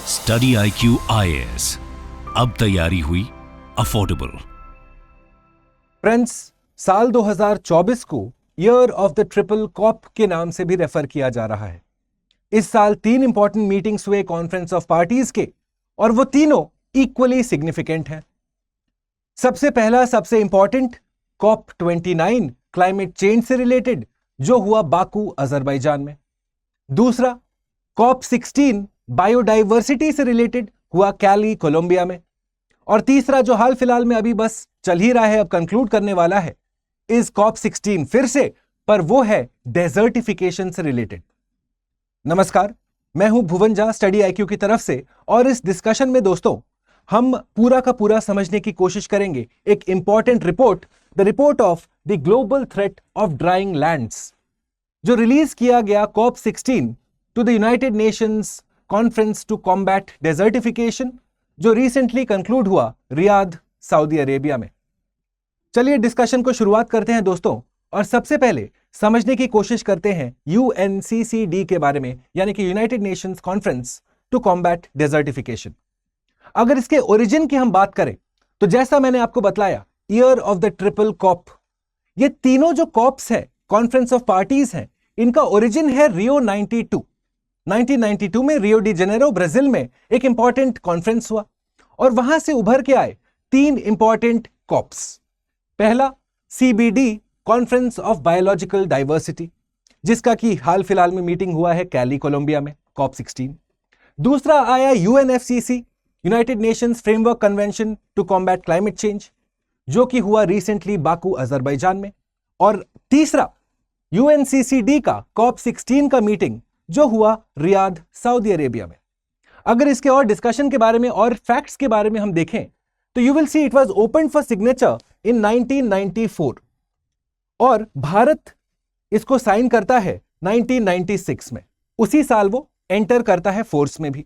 Study IQ IAS, अब तैयारी हुई अफोर्डेबल। फ्रेंड्स, साल 2024 को year of the triple COP के नाम से भी रेफर किया जा रहा है। इस साल 3 इंपॉर्टेंट मीटिंग्स हुए कॉन्फ्रेंस ऑफ पार्टीज के, और वो तीनों इक्वली सिग्निफिकेंट हैं। सबसे पहला, सबसे इंपॉर्टेंट, कॉप 29 क्लाइमेट चेंज से रिलेटेड, जो हुआ बाकू अजरबैजान में। दूसरा, कॉप 16 बायोडाइवर्सिटी से रिलेटेड, हुआ कैली कोलंबिया में। और तीसरा, जो हाल फिलहाल में अभी बस चल ही रहा है, अब कंक्लूड करने वाला है, इस कॉप 16 फिर से, पर वो है डेजर्टिफिकेशन से रिलेटेड। नमस्कार, मैं हूं भुवन झा स्टडी IQ की तरफ से, और इस डिस्कशन में दोस्तों हम पूरा का पूरा समझने की कोशिश करेंगे एक important report, the report of the global threat of drying lands, जो रिलीज किया गया COP 16 to the United Nations conference to combat desertification, जो रिसेंटली कंक्लूड हुआ रियाद, सऊदी अरेबिया में। चलिए डिस्कशन को शुरुआत करते हैं दोस्तों, और सबसे पहले समझने की कोशिश करते हैं UNCCD के बारे में, यानी कि United Nations conference to combat desertification. अगर इसके ओरिजिन की हम बात करें, तो जैसा मैंने आपको बतलाया, year of the triple COP, ये तीनों जो कॉप्स है, कॉन्फ्रेंस ऑफ पार्टीज हैं, इनका ओरिजिन है रियो 1992 में रियो डी जेनेरो, ब्राजील में एक इंपॉर्टेंट कॉन्फ्रेंस हुआ, और वहां से उभर के आए 3 इंपॉर्टेंट कॉप्स। पहला, CBD conference of biological diversity, जिसका कि हाल फिलहाल में मीटिंग हुआ है कैली कोलंबिया में, कॉप 16। दूसरा आया UNFCCC, United Nations framework convention to combat climate change, जो कि हुआ रिसेंटली बाकू अजरबैजान में। और तीसरा, UNCCD का कॉप 16 का मीटिंग, जो हुआ रियाद, सऊदी अरेबिया में। अगर इसके और डिस्कशन के बारे में और फैक्ट्स के बारे में हम देखें, तो you will see it was open for signature इन 1994, और भारत इसको साइन करता है 1996 में। उसी साल वो एंटर करता है फोर्स में भी।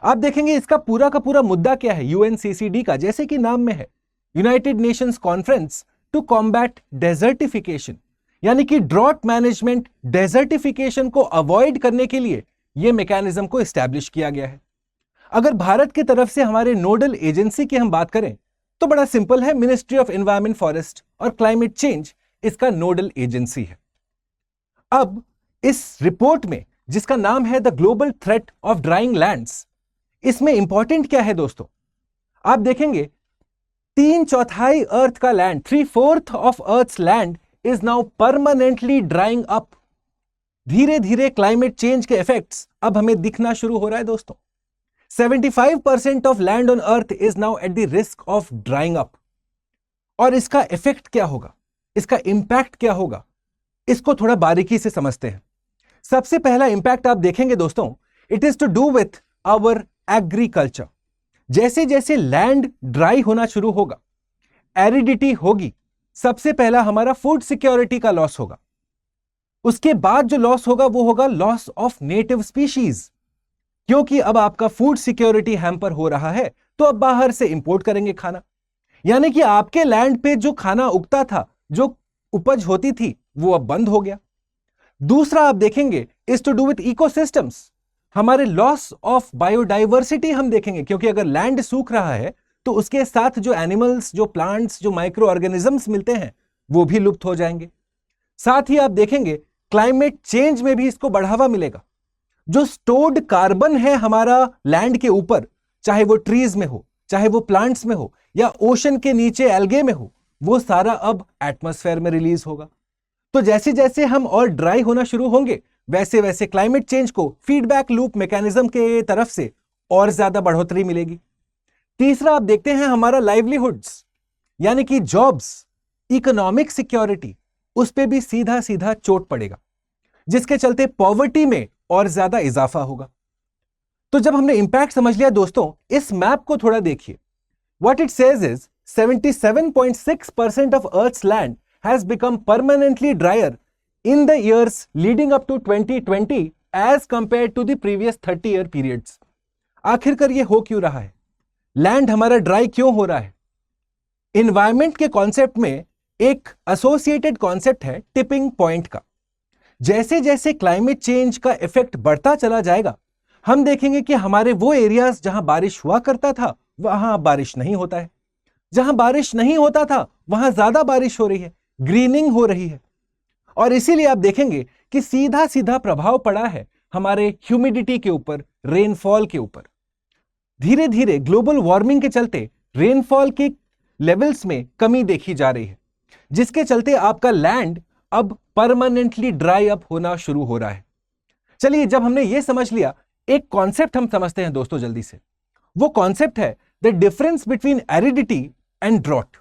आप देखेंगे इसका पूरा का पूरा मुद्दा क्या है UNCCD का, जैसे कि नाम में है, United Nations conference to combat desertification, यानी कि ड्रॉट मैनेजमेंट, डेजर्टिफिकेशन को अवॉइड करने के लिए यह मैकेनिज्म को एस्टैब्लिश किया गया है। अगर भारत की तरफ से हमारे नोडल एजेंसी की हम बात करें, तो बड़ा सिंपल है, मिनिस्ट्री ऑफ एनवायरमेंट, फॉरेस्ट और क्लाइमेट चेंज इसका नोडल एजेंसी है। अब इस रिपोर्ट में, जिसका नाम है the global threat of drying lands, इसमें इंपॉर्टेंट क्या है दोस्तों? आप देखेंगे 3/4 अर्थ का land, 3/4 of earth's land is now permanently drying up। धीरे धीरे क्लाइमेट चेंज के इफेक्ट्स अब हमें दिखना शुरू हो रहा है दोस्तों। 75% of land on earth is now at the risk of drawing up. और इसका इफेक्ट क्या होगा, इसका इंपैक्ट क्या होगा, इसको थोड़ा बारीकी से समझते हैं। सबसे पहला इंपैक्ट आप देखेंगे दोस्तों, it is to do with our agriculture. जैसे जैसे लैंड ड्राई होना शुरू होगा, एरिडिटी होगी, सबसे पहला हमारा फूड सिक्योरिटी का लॉस होगा। उसके बाद जो लॉस होगा वो होगा लॉस ऑफ नेटिव स्पीशीज, क्योंकि अब आपका फूड सिक्योरिटी हैम्पर हो रहा है, तो अब बाहर से इंपोर्ट करेंगे खाना, यानी कि आपके लैंड पे जो खाना उगता था, जो उपज होती थी, वो अब बंद हो गया। दूसरा आप देखेंगे is to do with ecosystems, हमारे लॉस ऑफ बायोडाइवर्सिटी हम देखेंगे, क्योंकि अगर लैंड सूख रहा है तो उसके साथ जो एनिमल्स, जो प्लांट्स, जो माइक्रो ऑर्गेनिजम्स मिलते हैं, वो भी लुप्त हो जाएंगे। साथ ही आप देखेंगे क्लाइमेट चेंज में भी इसको बढ़ावा मिलेगा। जो स्टोर्ड कार्बन है हमारा लैंड के ऊपर, चाहे वो ट्रीज में हो, चाहे वो प्लांट्स में हो, या ओशन के नीचे एल्गे में हो, वो सारा अब एटमॉस्फेयर में रिलीज होगा। तो जैसे जैसे हम और ड्राई होना शुरू होंगे, वैसे वैसे क्लाइमेट चेंज को फीडबैक लूप मैकेनिज्म के तरफ से और ज्यादा बढ़ोतरी मिलेगी। तीसरा आप देखते हैं हमारा लाइवलीहुड्स, यानी कि जॉब्स, इकोनॉमिक सिक्योरिटी, उस पे भी सीधा सीधा चोट पड़ेगा, जिसके चलते पॉवर्टी में और ज्यादा इजाफा होगा। तो जब हमने इंपैक्ट समझ लिया दोस्तों, इस मैप को थोड़ा देखिए। What it says is 77.6% of earth's land has become permanently drier in the years leading up to 2020 as compare to the previous 30 year periods. आखिरकार ये हो क्यों रहा है? लैंड हमारा ड्राई क्यों हो रहा है? इन्वायरमेंट के कॉन्सेप्ट में एक एसोसिएटेड कॉन्सेप्ट है टिपिंग पॉइंट का। जैसे जैसे क्लाइमेट चेंज का इफेक्ट बढ़ता चला जाएगा, हम देखेंगे कि हमारे वो एरियाज जहां बारिश हुआ करता था वहां बारिश नहीं होता है, जहां बारिश नहीं होता था वहां ज्यादा बारिश हो रही है, ग्रीनिंग हो रही है। और इसीलिए आप देखेंगे कि सीधा सीधा प्रभाव पड़ा है हमारे ह्यूमिडिटी के ऊपर, रेनफॉल के ऊपर। धीरे धीरे ग्लोबल वार्मिंग के चलते रेनफॉल के लेवल्स में कमी देखी जा रही है, जिसके चलते आपका लैंड अब परमानेंटली ड्राई अप होना शुरू हो रहा है। चलिए, जब हमने यह समझ लिया, एक कॉन्सेप्ट हम समझते हैं दोस्तों जल्दी से। वो कॉन्सेप्ट है the difference between aridity and drought,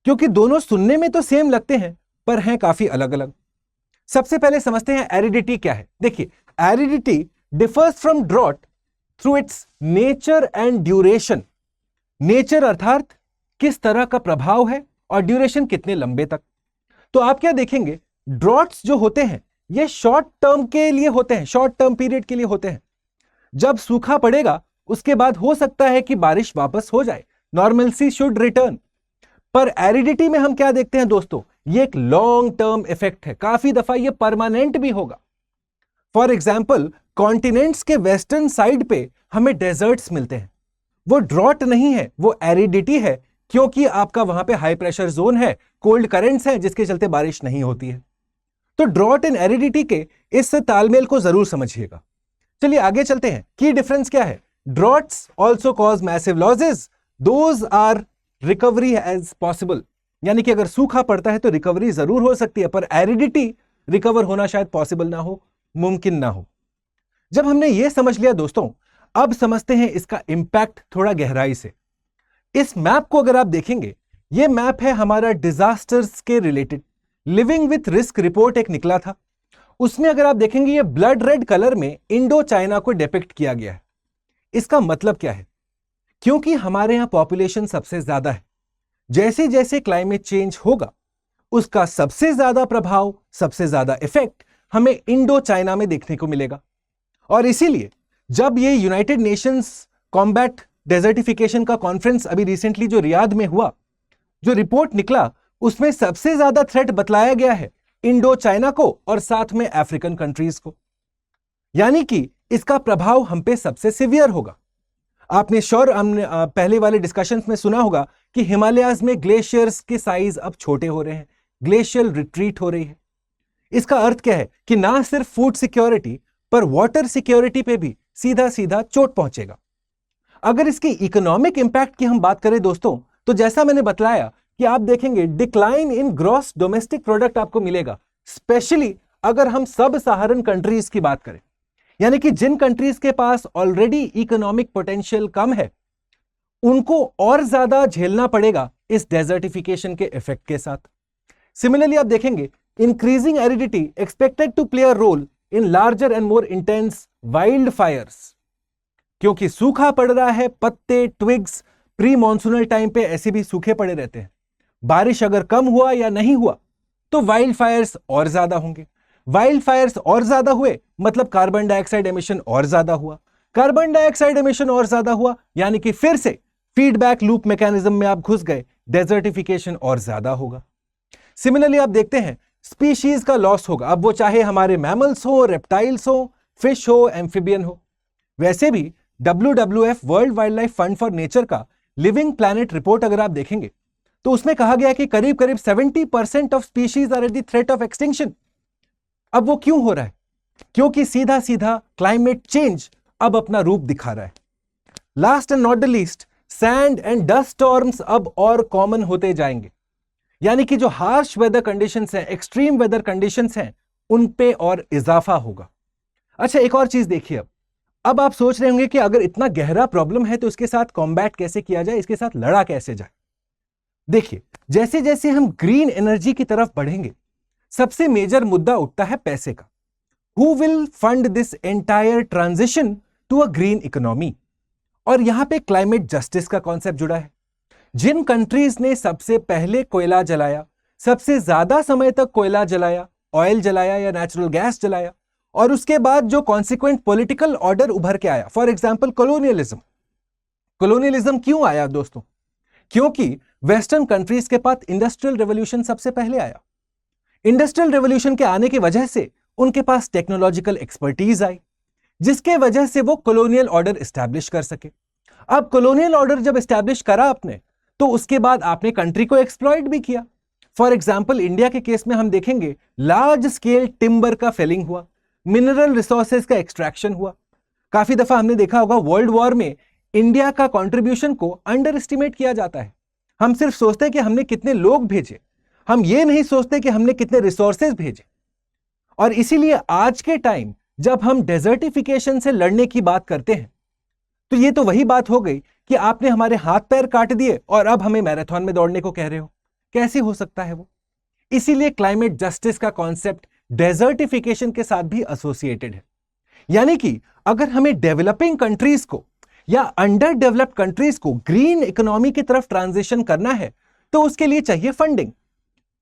क्योंकि दोनों सुनने में तो सेम लगते हैं पर हैं काफी अलग अलग। सबसे पहले समझते हैं एरिडिटी क्या है। देखिए, aridity differs from drought through its nature and duration. Nature अर्थात किस तरह का प्रभाव है, और ड्यूरेशन कितने लंबे तक। तो आप क्या देखेंगे, ड्रॉट्स जो होते हैं ये शॉर्ट टर्म के लिए होते हैं, शॉर्ट टर्म पीरियड के लिए होते हैं। जब सूखा पड़ेगा उसके बाद हो सकता है कि बारिश वापस हो जाए, नॉर्मलसी शुड रिटर्न। पर एरिडिटी में हम क्या देखते हैं दोस्तों, ये एक लॉन्ग टर्म इफेक्ट है, काफी दफा ये परमानेंट भी होगा। फॉर एग्जाम्पल, कॉन्टिनेंट्स के वेस्टर्न साइड पे हमें डेजर्ट्स मिलते हैं, वो ड्रॉट नहीं है, वो एरिडिटी है, क्योंकि आपका वहां पे हाई प्रेशर जोन है, कोल्ड करंट्स हैं, जिसके चलते बारिश नहीं होती है। तो ड्रॉट एंड एरिडिटी के इस तालमेल को जरूर समझिएगा। चलिए आगे चलते हैं। की डिफरेंस क्या है, droughts also cause massive losses, those are recovery as possible. यानी कि अगर सूखा पड़ता है तो रिकवरी जरूर हो सकती है, पर एरिडिटी रिकवर होना शायद पॉसिबल ना हो, मुमकिन ना हो। जब हमने यह समझ लिया दोस्तों, अब समझते हैं इसका इंपैक्ट थोड़ा गहराई से। इस मैप को अगर आप देखेंगे, यह मैप है हमारा डिजास्टर्स के related. Living with risk report एक निकला था, उसमें अगर आप देखेंगे ये ब्लड रेड कलर में इंडो चाइना को डिपिक्ट किया गया है। इसका मतलब क्या है, क्योंकि हमारे यहां पॉपुलेशन सबसे ज्यादा है, जैसे जैसे क्लाइमेट चेंज होगा उसका सबसे ज्यादा प्रभाव, सबसे ज्यादा इफेक्ट हमें इंडो चाइना में देखने को मिलेगा। और इसीलिए जब ये यूनाइटेड नेशंस कॉम्बैट डेजर्टिफिकेशन का कॉन्फ्रेंस अभी रिसेंटली जो रियाद में हुआ, जो रिपोर्ट निकला उसमें सबसे ज्यादा थ्रेट बतलाया गया है इंडो चाइना को और साथ में अफ्रीकन कंट्रीज को। यानी कि इसका प्रभाव हम पे सबसे सिवियर होगा। आपने हमने पहले वाले डिस्कशंस में सुना होगा कि हिमालयाज में ग्लेशियर्स के साइज अब छोटे हो रहे हैं, ग्लेशियल रिट्रीट हो रही है। इसका अर्थ क्या है कि ना सिर्फ फूड सिक्योरिटी पर वाटर सिक्योरिटी पे भी सीधा सीधा चोट पहुंचेगा। अगर इसकी इकोनॉमिक इंपैक्ट की हम बात करें दोस्तों, तो जैसा मैंने बतलाया कि आप देखेंगे decline in gross domestic product आपको मिलेगा, स्पेशली अगर हम सब सहारन कंट्रीज की बात करें, यानी कि जिन कंट्रीज के पास ऑलरेडी इकोनॉमिक पोटेंशियल कम है, उनको और ज्यादा झेलना पड़ेगा इस डेजर्टिफिकेशन के इफेक्ट के साथ। सिमिलरली आप देखेंगे increasing aridity expected to play a role in larger and more intense wild fires, क्योंकि सूखा पड़ रहा है, पत्ते ट्विग्स प्री मॉनसूनल टाइम पे ऐसे भी सूखे पड़े रहते हैं। बारिश अगर कम हुआ या नहीं हुआ तो वाइल्ड फायर्स और ज्यादा होंगे, वाइल्ड फायर्स और ज्यादा हुए मतलब कार्बन डाइऑक्साइड एमिशन और ज्यादा हुआ, कार्बन डाइऑक्साइड एमिशन और ज्यादा हुआ, यानी कि फिर से फीडबैक लूप मैकेनिज्म में आप घुस गए, डेजर्टिफिकेशन और ज्यादा होगा। सिमिलरली आप देखते हैं स्पीशीज का लॉस होगा, अब वो चाहे हमारे मैमल्स हो, रेप्टाइल्स हो, फिश हो, एम्फिबियन हो। वैसे भी WWF world wild life fund for nature का लिविंग प्लैनेट रिपोर्ट अगर आप देखेंगे तो उसमें कहा गया कि करीब करीब 70% of species are at the threat of extinction. अब वो क्यों हो रहा है, क्योंकि सीधा सीधा क्लाइमेट चेंज अब अपना रूप दिखा रहा है। Last and not the least, sand and dust storms अब और कॉमन होते जाएंगे, यानी कि जो हार्श वेदर कंडीशंस हैं, एक्सट्रीम वेदर कंडीशंस हैं, उन पे और इजाफा होगा। अच्छा, एक और चीज देखिए, अब आप सोच रहे होंगे कि अगर इतना गहरा प्रॉब्लम है तो इसके साथ कॉम्बैट कैसे किया जाए, इसके साथ लड़ा कैसे जाए। देखिए, जैसे जैसे हम ग्रीन एनर्जी की तरफ बढ़ेंगे, सबसे मेजर मुद्दा उठता है पैसे का। Who will fund this entire transition to a green economy? और यहां पे क्लाइमेट जस्टिस का कॉन्सेप्ट जुड़ा है। जिन कंट्रीज ने सबसे पहले कोयला जलाया, सबसे ज्यादा समय तक कोयला जलाया, ऑयल जलाया या नेचुरल गैस जलाया, और उसके बाद जो कॉन्सिक्वेंट पॉलिटिकल ऑर्डर उभर के आया, फॉर एग्जाम्पल कोलोनियलिज्म। कोलोनियलिज्म क्यों आया दोस्तों? क्योंकि वेस्टर्न कंट्रीज के पास इंडस्ट्रियल रेवोल्यूशन सबसे पहले आया। इंडस्ट्रियल रेवोल्यूशन के आने की वजह से उनके पास टेक्नोलॉजिकल एक्सपर्टीज आई, जिसके वजह से वो कॉलोनियल ऑर्डर एस्टैब्लिश कर सके। अब कॉलोनियल ऑर्डर जब एस्टैब्लिश करा आपने, तो उसके बाद आपने कंट्री को एक्सप्लॉइट भी किया। फॉर एग्जाम्पल इंडिया के केस में हम देखेंगे लार्ज स्केल टिम्बर का फेलिंग हुआ, मिनरल रिसोर्सेज का एक्सट्रैक्शन हुआ। काफी दफा हमने देखा होगा वर्ल्ड वॉर में इंडिया का कंट्रीब्यूशन को अंडर एस्टिमेट किया जाता है। हम सिर्फ सोचते हैं कि हमने कितने लोग भेजे, हम ये नहीं सोचते कि हमने कितने रिसोर्सेज भेजे। और इसीलिए आज के टाइम जब हम डेजर्टिफिकेशन से लड़ने की बात करते हैं, तो ये तो वही बात हो गई कि आपने हमारे हाथ पैर काट दिए और अब हमें मैराथन में दौड़ने को कह रहे हो। कैसे हो सकता है वो? इसीलिए क्लाइमेट जस्टिस का कॉन्सेप्ट डेजर्टिफिकेशन के साथ भी एसोसिएटेड है। यानी कि अगर हमें डेवलपिंग कंट्रीज को या अंडर डेवलप्ड कंट्रीज को ग्रीन इकोनॉमी की तरफ ट्रांजिशन करना है, तो उसके लिए चाहिए फंडिंग,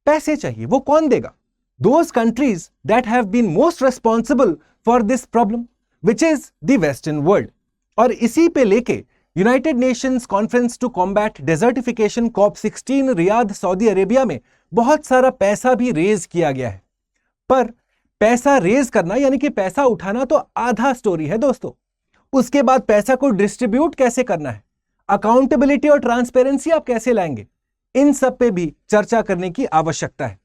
पैसे चाहिए। वो कौन देगा? Those countries that have been most responsible for this problem, which is the Western world. और इसी पे लेके United Nations conference to combat desertification COP16 Riyadh Saudi Arabia में बहुत सारा पैसा भी रेज किया गया है। पर पैसा रेज करना यानी कि पैसा उठाना तो आधा स्टोरी है दोस्तों। उसके बाद पैसा को डिस्ट्रीब्यूट कैसे करना है, अकाउंटेबिलिटी और ट्रांसपेरेंसी आप कैसे लाएंगे, इन सब पे भी चर्चा करने की आवश्यकता है।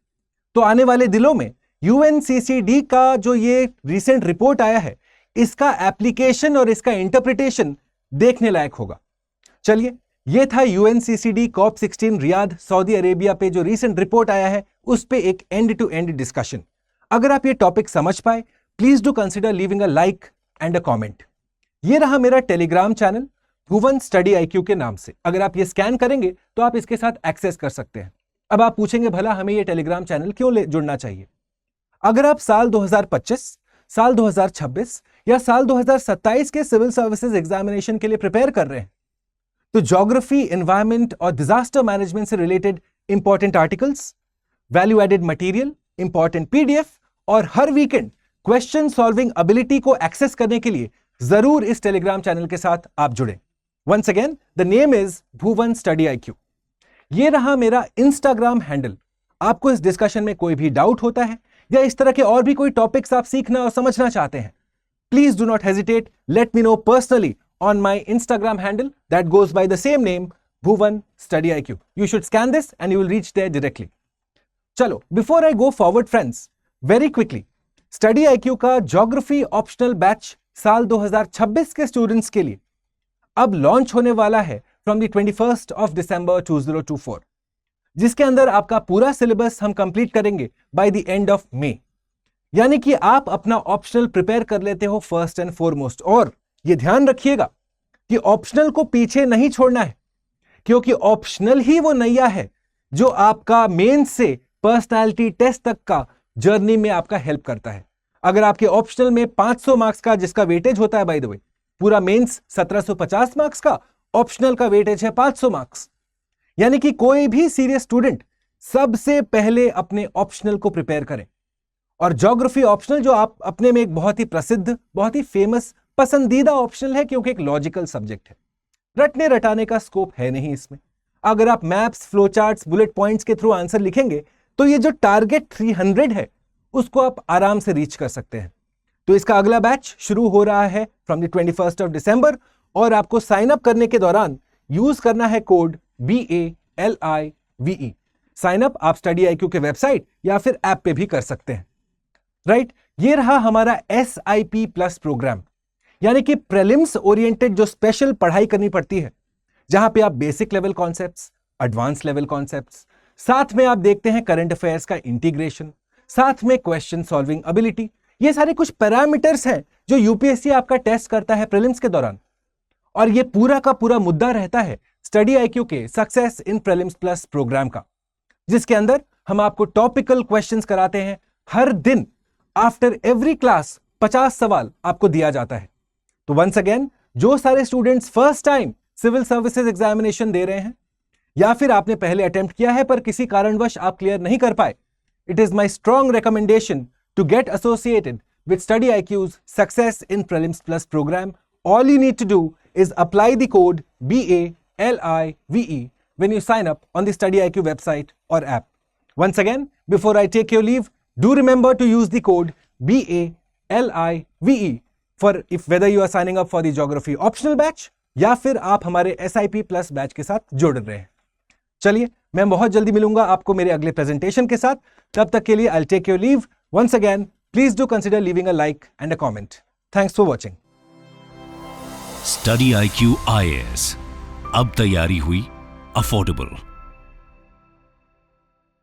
तो आने वाले दिनों में UNCCD का जो ये रिसेंट रिपोर्ट आया है, इसका एप्लीकेशन और इसका इंटरप्रिटेशन देखने लायक होगा। चलिए, ये था UNCCD COP16 Riyadh Saudi Arabia पे जो रिसेंट रिपोर्ट आया है, उस पे एक एंड टू एंड डिस्कशन। अगर आप ये टॉपिक समझ पाए, please do consider leaving a like and a comment. ये रहा मेरा टेलीग्राम चैनल भुवन स्टडी IQ के नाम से। अगर आप ये स्कैन करेंगे तो आप इसके साथ एक्सेस कर सकते हैं। अब आप पूछेंगे भला हमें ये टेलीग्राम चैनल क्यों जुड़ना चाहिए? अगर आप साल 2025, साल 2026 या साल 2027 के सिविल सर्विसेज एग्जामिनेशन के लिए प्रिपेयर कर रहे हैं, तो ज्योग्राफी, एनवायरनमेंट और डिजास्टर मैनेजमेंट से related important articles, value added material, important PDF और हर वीकेंड क्वेश्चन सॉल्विंग एबिलिटी को एक्सेस करने के लिए जरूर इस टेलीग्राम चैनल के साथ आप जुड़ें। Once again, the name is Bhuvan study IQ। ये रहा मेरा इंस्टाग्राम हैंडल। आपको इस डिस्कशन में कोई भी डाउट होता है या इस तरह के और भी कोई टॉपिक्स आप सीखना और समझना चाहते हैं, please do not hesitate, let me know personally on my Instagram handle that goes by the same name, Bhuvan study IQ. You should scan this and you will reach there directly. चलो, before I go forward friends, very quickly, study IQ का geography optional batch साल 2026 के students के लिए अब launch होने वाला है from the 21st of December 2024, जिसके अंदर आपका पूरा सिलेबस हम कंप्लीट करेंगे by the end of May. यानी कि आप अपना ऑप्शनल प्रिपेयर कर लेते हो फर्स्ट एंड फॉरमोस्ट। और ये ध्यान रखिएगा कि ऑप्शनल को पीछे नहीं छोड़ना है, क्योंकि ऑप्शनल ही वो नैया है जो आपका मेंस से पर्सनालिटी टेस्ट तक का जर्नी में आपका हेल्प करता है। अगर आपके ऑप्शनल में 500 मार्क्स का, जिसका वेटेज होता है बाय द वे, पूरा मेंस 1750 मार्क्स का, ऑप्शनल का वेटेज है 500 मार्क्स। यानी कि कोई भी सीरियस स्टूडेंट सबसे पहले अपने ऑप्शनल को प्रिपेयर करें। और ज्योग्राफी ऑप्शनल जो आप अपने में एक बहुत ही प्रसिद्ध, बहुत ही फेमस, पसंदीदा ऑप्शनल है, क्योंकि एक लॉजिकल सब्जेक्ट है, रटने रटाने का स्कोप है नहीं इसमें। अगर आप maps, flow charts, bullet points के थ्रू आंसर लिखेंगे तो ये जो टारगेट 300 है उसको आप आराम से रीच कर सकते हैं। तो इसका अगला बैच शुरू हो रहा है from the 21st of December, और आपको साइन अप करने के दौरान यूज करना है कोड BALIVE। साइन अप आप स्टडी IQ के वेबसाइट या फिर ऐप पे भी कर सकते हैं। राइट, ये रहा हमारा SIP प्लस प्रोग्राम, यानी कि प्रीलिम्स ओरिएंटेड जो स्पेशल पढ़ाई करनी पड़ती है, जहां पे आप basic level concepts, advance level concepts, साथ में आप देखते हैं करंट अफेयर्स का इंटीग्रेशन, साथ में क्वेश्चन सॉल्विंग एबिलिटी। ये सारे कुछ पैरामीटर्स हैं जो UPSC आपका टेस्ट करता है प्रीलिम्स के दौरान। और ये पूरा का पूरा मुद्दा रहता है स्टडी IQ के success in prelims plus programme का, जिसके अंदर हम आपको टॉपिकल क्वेश्चंस कराते हैं हर दिन। आफ्टर एवरी क्लास 50 सवाल आपको दिया जाता है। तो वंस अगेन, जो सारे students first time civil services examination दे रहे हैं, या फिर आपने पहले अटेम्प्ट किया है पर किसी कारणवश आप क्लियर नहीं कर पाए, it is my strong recommendation to get associated with Study IQ's Success in Prelims Plus program. All you need to do is apply the code BALIVE when you sign up on the Study IQ website or app. Once again, before I take your leave, do remember to use the code BALIVE for if whether you are signing up for the geography optional batch या फिर आप हमारे SIP plus batch के साथ जुड़ रहे हैं। चलिए, मैं बहुत जल्दी मिलूंगा आपको मेरे अगले प्रेजेंटेशन के साथ। तब तक के लिए I will take your leave. Once again, please do consider leaving a like and a comment. Thanks for watching. Study IQ IAS, अब तैयारी हुई अफोर्डेबल।